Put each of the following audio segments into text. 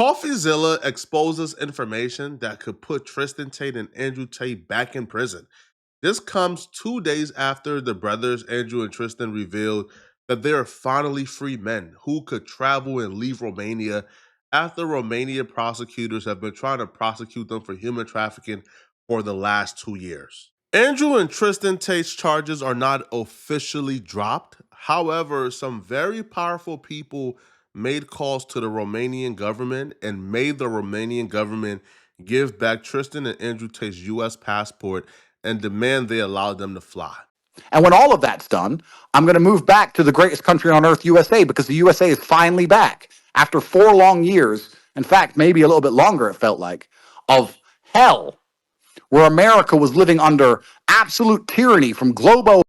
CoffeeZilla exposes information that could put Tristan Tate and Andrew Tate back in prison. This comes 2 days after the brothers Andrew and Tristan revealed that they are finally free men who could travel and leave Romania after Romania prosecutors have been trying to prosecute them for human trafficking for the last 2 years. Andrew and Tristan Tate's charges are not officially dropped. However, some very powerful people made calls to the Romanian government and made the Romanian government give back Tristan and Andrew Tate's U.S. passport and demand they allow them to fly. And when all of that's done, I'm going to move back to the greatest country on earth, USA, because the USA is finally back after 4 long years. In fact, maybe a little bit longer, it felt like, of hell, where America was living under absolute tyranny from Globo.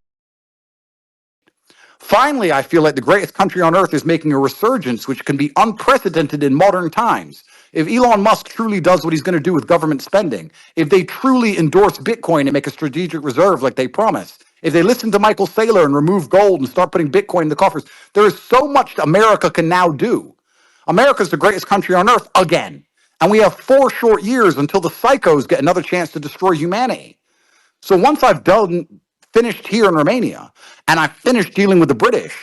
Finally, I feel like the greatest country on earth is making a resurgence, which can be unprecedented in modern times. If Elon Musk truly does what he's going to do with government spending, if they truly endorse Bitcoin and make a strategic reserve like they promised, if they listen to Michael Saylor and remove gold and start putting Bitcoin in the coffers, there is so much America can now do. America's the greatest country on earth again. And we have 4 short years until the psychos get another chance to destroy humanity. So once I've finished here in Romania and I've finished dealing with the British,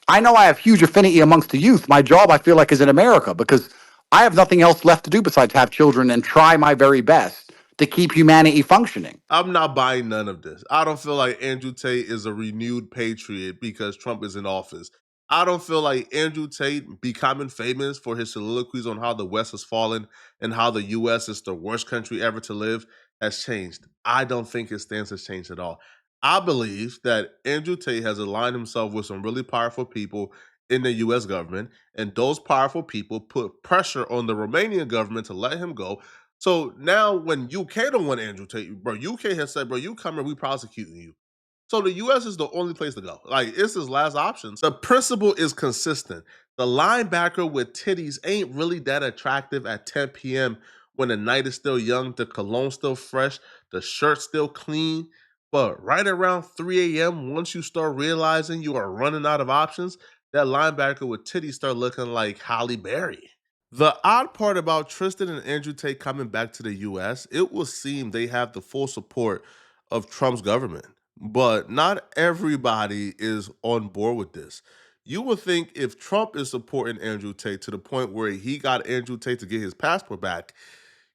I know I have huge affinity amongst the youth. My job, I feel like, is in America because I have nothing else left to do besides have children and try my very best to keep humanity functioning. I'm not buying none of this. I don't feel like Andrew Tate is a renewed patriot because Trump is in office. I don't feel like Andrew Tate becoming famous for his soliloquies on how the West has fallen and how the US is the worst country ever to live has changed. I don't think his stance has changed at all. I believe that Andrew Tate has aligned himself with some really powerful people in the US government, and those powerful people put pressure on the Romanian government to let him go. So now when UK don't want Andrew Tate, bro, UK has said, bro, you come here, we prosecuting you. So the US is the only place to go. Like, it's his last option. The principle is consistent. The linebacker with titties ain't really that attractive at 10 p.m. when the night is still young, the cologne's still fresh, the shirt's still clean. But right around 3 a.m., once you start realizing you are running out of options, that linebacker with titties start looking like Halle Berry. The odd part about Tristan and Andrew Tate coming back to the US, it will seem they have the full support of Trump's government. But not everybody is on board with this. You would think if Trump is supporting Andrew Tate to the point where he got Andrew Tate to get his passport back,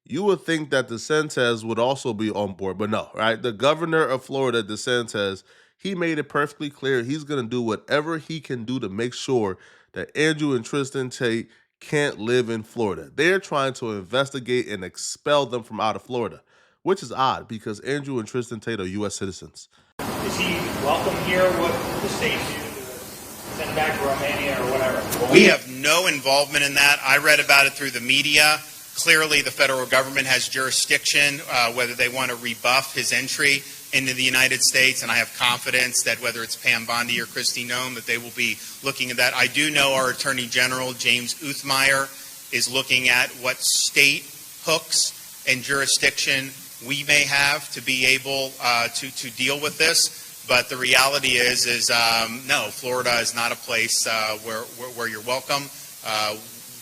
you would think that DeSantis would also be on board, but no, right? The governor of Florida, DeSantis, he made it perfectly clear he's going to do whatever he can do to make sure that Andrew and Tristan Tate can't live in Florida. They're trying to investigate and expel them from out of Florida, which is odd because Andrew and Tristan Tate are U.S. citizens. Is he welcome here? What the state do to send him back to Romania or whatever? Well, we have no involvement in that. I read about it through the media. Clearly, the federal government has jurisdiction, whether they want to rebuff his entry into the United States, and I have confidence that whether it's Pam Bondi or Kristi Noem, that they will be looking at that. I do know our Attorney General, James Uthmeyer, is looking at what state hooks and jurisdiction we may have to be able to deal with this. But the reality is no, Florida is not a place where you're welcome.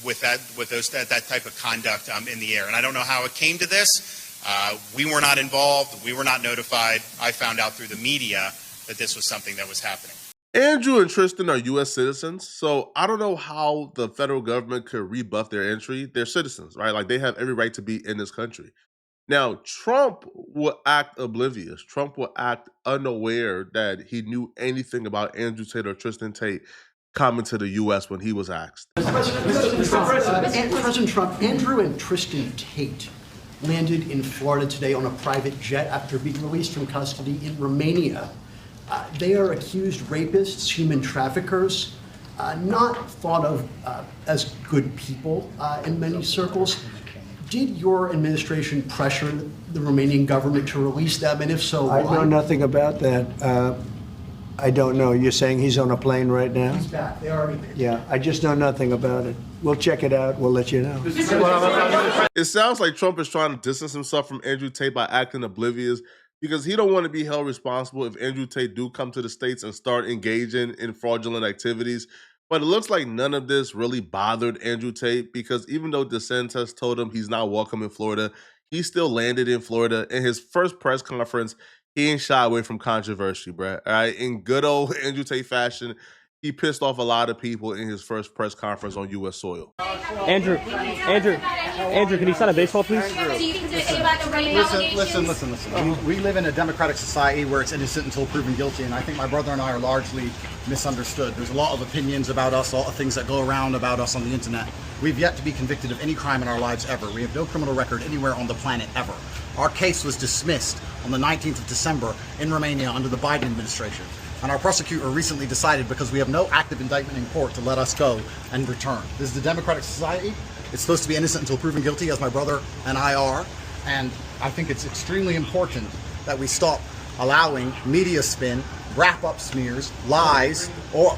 With that type of conduct in the air. And I don't know how it came to this. We were not involved. We were not notified. I found out through the media that this was something that was happening. Andrew and Tristan are U.S. citizens, so I don't know how the federal government could rebuff their entry. They're citizens, right? Like, they have every right to be in this country. Now, Trump will act oblivious. Trump will act unaware that he knew anything about Andrew Tate or Tristan Tate coming to the U.S. when he was asked. President Trump, Andrew and Tristan Tate landed in Florida today on a private jet after being released from custody in Romania. They are accused rapists, human traffickers, not thought of as good people in many circles. Did your administration pressure the Romanian government to release them, and if so, why? I know nothing about that. I don't know. You're saying he's on a plane right now? He's back. They already did. Yeah, I just know nothing about it. We'll check it out. We'll let you know. It sounds like Trump is trying to distance himself from Andrew Tate by acting oblivious because he don't want to be held responsible if Andrew Tate do come to the States and start engaging in fraudulent activities But it looks like none of this really bothered Andrew Tate because even though DeSantis told him he's not welcome in Florida, he still landed in Florida. In his first press conference, he ain't shy away from controversy, bruh. All right. In good old Andrew Tate fashion, he pissed off a lot of people in his first press conference on U.S. soil. Andrew, can you sign a baseball, please? Listen. We live in a democratic society where it's innocent until proven guilty, and I think my brother and I are largely misunderstood. There's a lot of opinions about us, a lot of things that go around about us on the internet. We've yet to be convicted of any crime in our lives ever. We have no criminal record anywhere on the planet ever. Our case was dismissed on the 19th of December in Romania under the Biden administration. And our prosecutor recently decided, because we have no active indictment in court, to let us go and return. This is a democratic society. It's supposed to be innocent until proven guilty, as my brother and I are. And I think it's extremely important that we stop allowing media spin, wrap-up smears, lies, or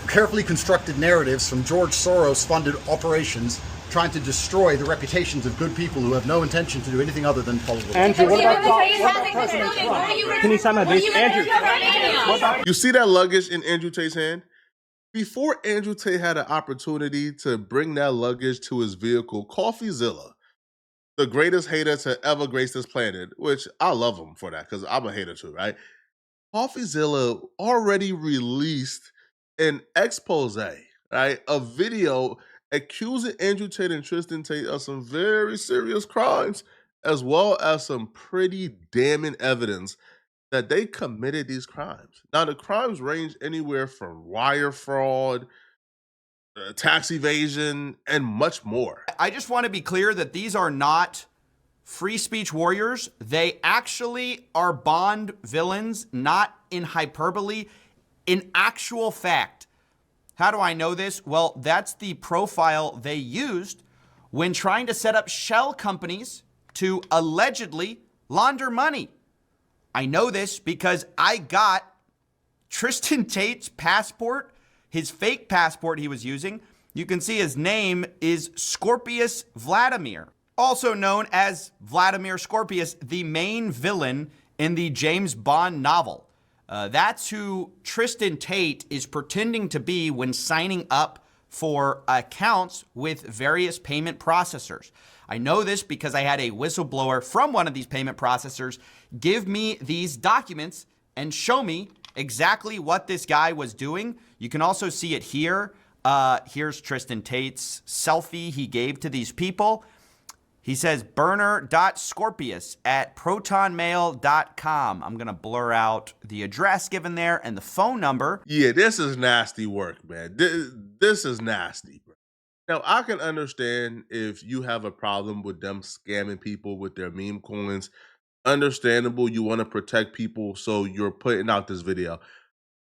carefully constructed narratives from George Soros-funded operations trying to destroy the reputations of good people who have no intention to do anything other than follow the law. Andrew, what about President Trump? Can you sign my base? Andrew, You see that luggage in Andrew Tate's hand? Before Andrew Tate had an opportunity to bring that luggage to his vehicle, CoffeeZilla, the greatest hater to ever grace this planet, which I love him for that because I'm a hater too, right? CoffeeZilla already released an expose, right? A video accusing Andrew Tate and Tristan Tate of some very serious crimes, as well as some pretty damning evidence that they committed these crimes. Now, the crimes range anywhere from wire fraud, tax evasion, and much more. I just want to be clear that these are not free speech warriors. They actually are Bond villains, not in hyperbole, in actual fact. How do I know this? Well, that's the profile they used when trying to set up shell companies to allegedly launder money. I know this because I got Tristan Tate's passport, his fake passport he was using. You can see his name is Scorpius Vladimir, also known as Vladimir Scorpius, the main villain in the James Bond novel. That's who Tristan Tate is pretending to be when signing up for accounts with various payment processors. I know this because I had a whistleblower from one of these payment processors give me these documents and show me exactly what this guy was doing. You can also see it here. Here's Tristan Tate's selfie he gave to these people. He says burner.scorpius@protonmail.com. I'm going to blur out the address given there and the phone number. Yeah, this is nasty work, man. This is nasty, bro. Now, I can understand if you have a problem with them scamming people with their meme coins. Understandable, you want to protect people, so you're putting out this video.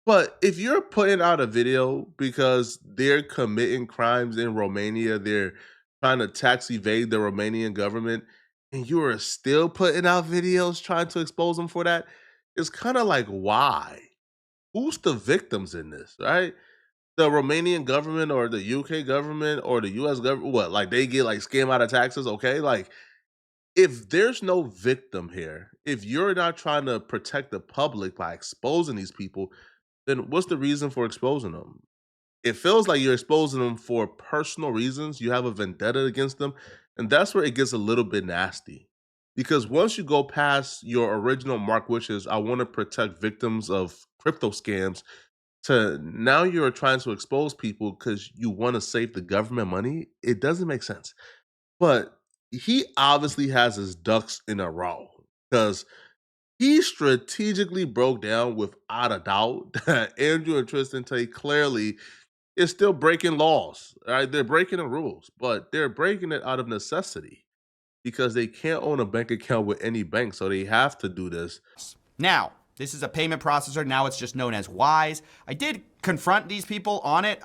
But if you're putting out a video because they're committing crimes in Romania, they're trying to tax evade the Romanian government, and you are still putting out videos trying to expose them for that, it's kind of like, why? Who's the victims in this, right? The Romanian government or the UK government or the US government, what, like they get like scam out of taxes, okay? Like, if there's no victim here, if you're not trying to protect the public by exposing these people, then what's the reason for exposing them? It feels like you're exposing them for personal reasons. You have a vendetta against them. And that's where it gets a little bit nasty. Because once you go past your original mark, which is I want to protect victims of crypto scams, to now you're trying to expose people because you want to save the government money, it doesn't make sense. But he obviously has his ducks in a row because he strategically broke down without a doubt that Andrew and Tristan Tate clearly is still breaking laws. Right? They're breaking the rules, but they're breaking it out of necessity because they can't own a bank account with any bank, so they have to do this. Now, this is a payment processor. Now it's just known as Wise. I did confront these people on it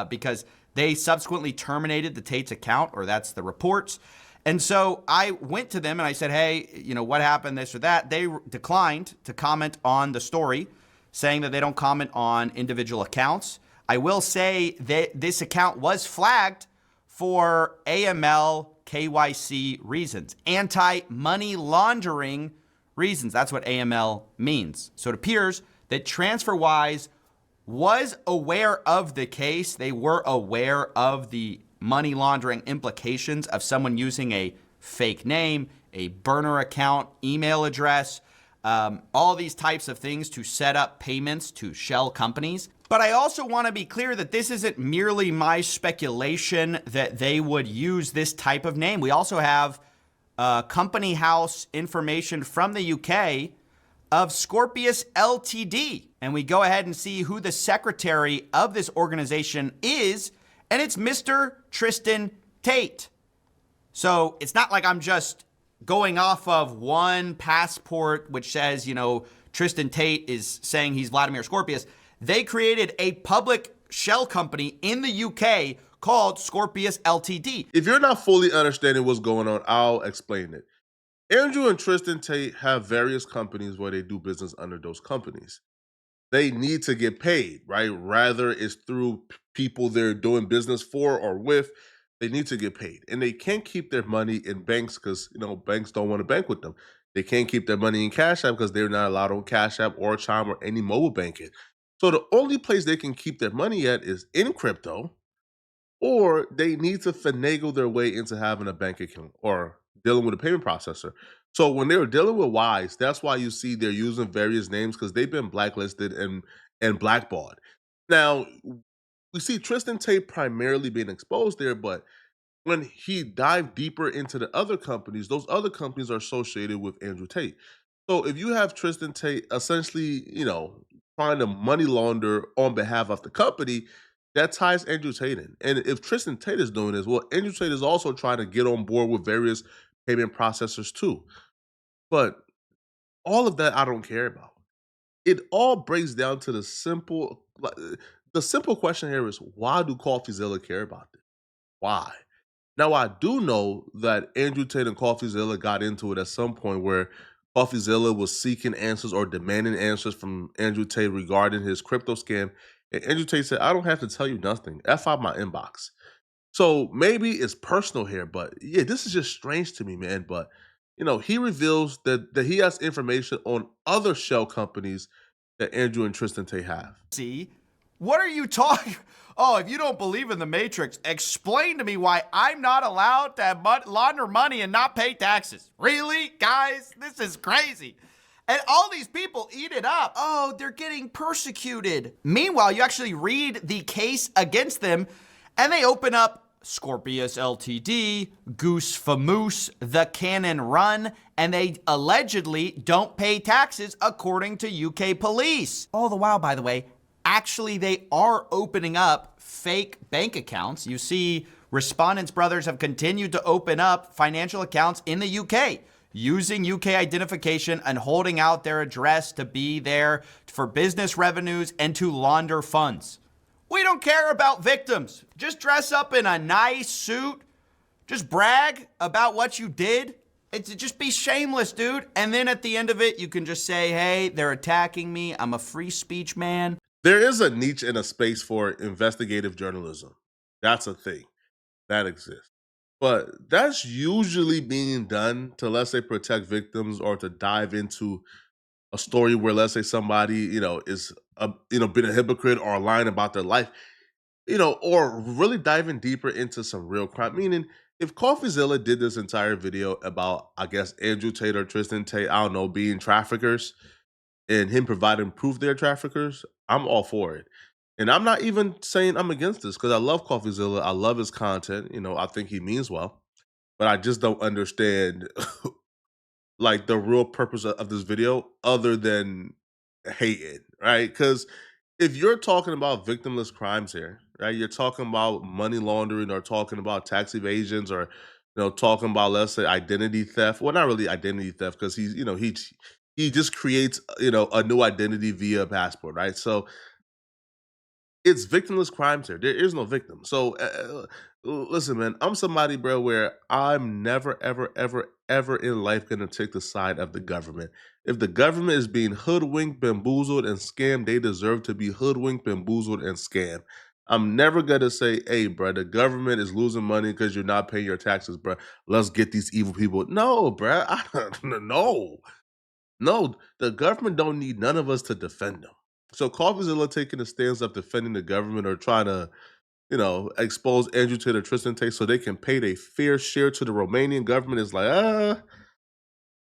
because they subsequently terminated the Tate's account, or that's the reports. And so I went to them and I said, hey, you know, what happened, this or that? They declined to comment on the story, saying that they don't comment on individual accounts. I will say that this account was flagged for AML KYC reasons, anti-money laundering reasons. That's what AML means. So it appears that TransferWise was aware of the case. They were aware of the money laundering implications of someone using a fake name, a burner account, email address, all these types of things to set up payments to shell companies. But I also want to be clear that this isn't merely my speculation that they would use this type of name. We also have company house information from the UK of Scorpius Ltd. And we go ahead and see who the secretary of this organization is, and it's Mr. Tristan Tate. So it's not like I'm just going off of one passport which says, you know, Tristan Tate is saying he's Vladimir Scorpius. They created a public shell company in the UK called Scorpius Ltd. If you're not fully understanding what's going on, I'll explain it. Andrew and Tristan Tate have various companies where they do business under those companies. They need to get paid, right? Rather it's through people they're doing business for or with. They need to get paid. And they can't keep their money in banks because, you know, banks don't want to bank with them. They can't keep their money in Cash App because they're not allowed on Cash App or Chime or any mobile banking. So the only place they can keep their money at is in crypto, or they need to finagle their way into having a bank account or dealing with a payment processor. So when they were dealing with Wise, that's why you see they're using various names because they've been blacklisted and blackballed. Now, we see Tristan Tate primarily being exposed there, but when he dived deeper into the other companies, those other companies are associated with Andrew Tate. So if you have Tristan Tate essentially, you know, trying to money launder on behalf of the company, that ties Andrew Tate in. And if Tristan Tate is doing this, well, Andrew Tate is also trying to get on board with various payment processors too. But all of that I don't care about. It all breaks down to the simple question here is, why do CoffeeZilla care about this? Why? Now I do know that Andrew Tate and CoffeeZilla got into it at some point where CoffeeZilla was seeking answers or demanding answers from Andrew Tate regarding his crypto scam. And Andrew Tate said, I don't have to tell you nothing. F out my inbox. So maybe it's personal here, but yeah, this is just strange to me, man. But you know, he reveals that he has information on other shell companies that Andrew and Tristan Tate have. See, what are you talking? Oh, if you don't believe in the Matrix, explain to me why I'm not allowed to launder money and not pay taxes. Really, guys? This is crazy. And all these people eat it up. Oh, they're getting persecuted. Meanwhile, you actually read the case against them, and they open up Scorpius Ltd, Goose Famoose, The Cannon Run, and they allegedly don't pay taxes according to UK police. All the while, by the way, actually they are opening up fake bank accounts. You see, respondents' brothers have continued to open up financial accounts in the UK using UK identification and holding out their address to be there for business revenues and to launder funds. We don't care about victims. Just dress up in a nice suit. Just brag about what you did. Just be shameless, dude. And then at the end of it, you can just say, hey, they're attacking me. I'm a free speech man. There is a niche and a space for investigative journalism. That's a thing that exists. But that's usually being done to, let's say, protect victims or to dive into a story where, let's say, somebody, you know, is, been a hypocrite or lying about their life, you know, or really diving deeper into some real crime. Meaning, if CoffeeZilla did this entire video about, I guess, Andrew Tate or Tristan Tate, I don't know, being traffickers and him providing proof they're traffickers, I'm all for it. And I'm not even saying I'm against this because I love CoffeeZilla. I love his content. You know, I think he means well, but I just don't understand like the real purpose of this video other than hating, right? Because if you're talking about victimless crimes here, right, you're talking about money laundering or talking about tax evasions or, you know, talking about, let's say, identity theft. Well, not really identity theft because he's, you know, he just creates, you know, a new identity via a passport, right? So it's victimless crimes here. There is no victim. So listen, man, I'm somebody, bro, where I'm never, ever, ever, ever in life going to take the side of the government. If the government is being hoodwinked, bamboozled, and scammed, they deserve to be hoodwinked, bamboozled, and scammed. I'm never going to say, hey, bro, the government is losing money because you're not paying your taxes, bro. Let's get these evil people. No, bro. No, the government don't need none of us to defend them. So CoffeeZilla taking the stance of defending the government or trying to, expose Andrew Tate or Tristan Tate so they can pay their fair share to the Romanian government is like,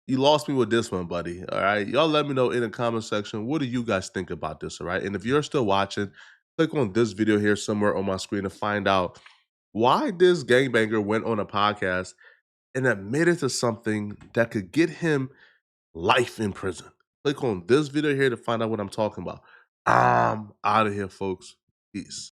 you lost me with this one, buddy. All right. Y'all let me know in the comment section. What do you guys think about this? All right. And if you're still watching, click on this video here somewhere on my screen to find out why this gangbanger went on a podcast and admitted to something that could get him life in prison. Click on this video here to find out what I'm talking about. I'm out of here, folks. Peace.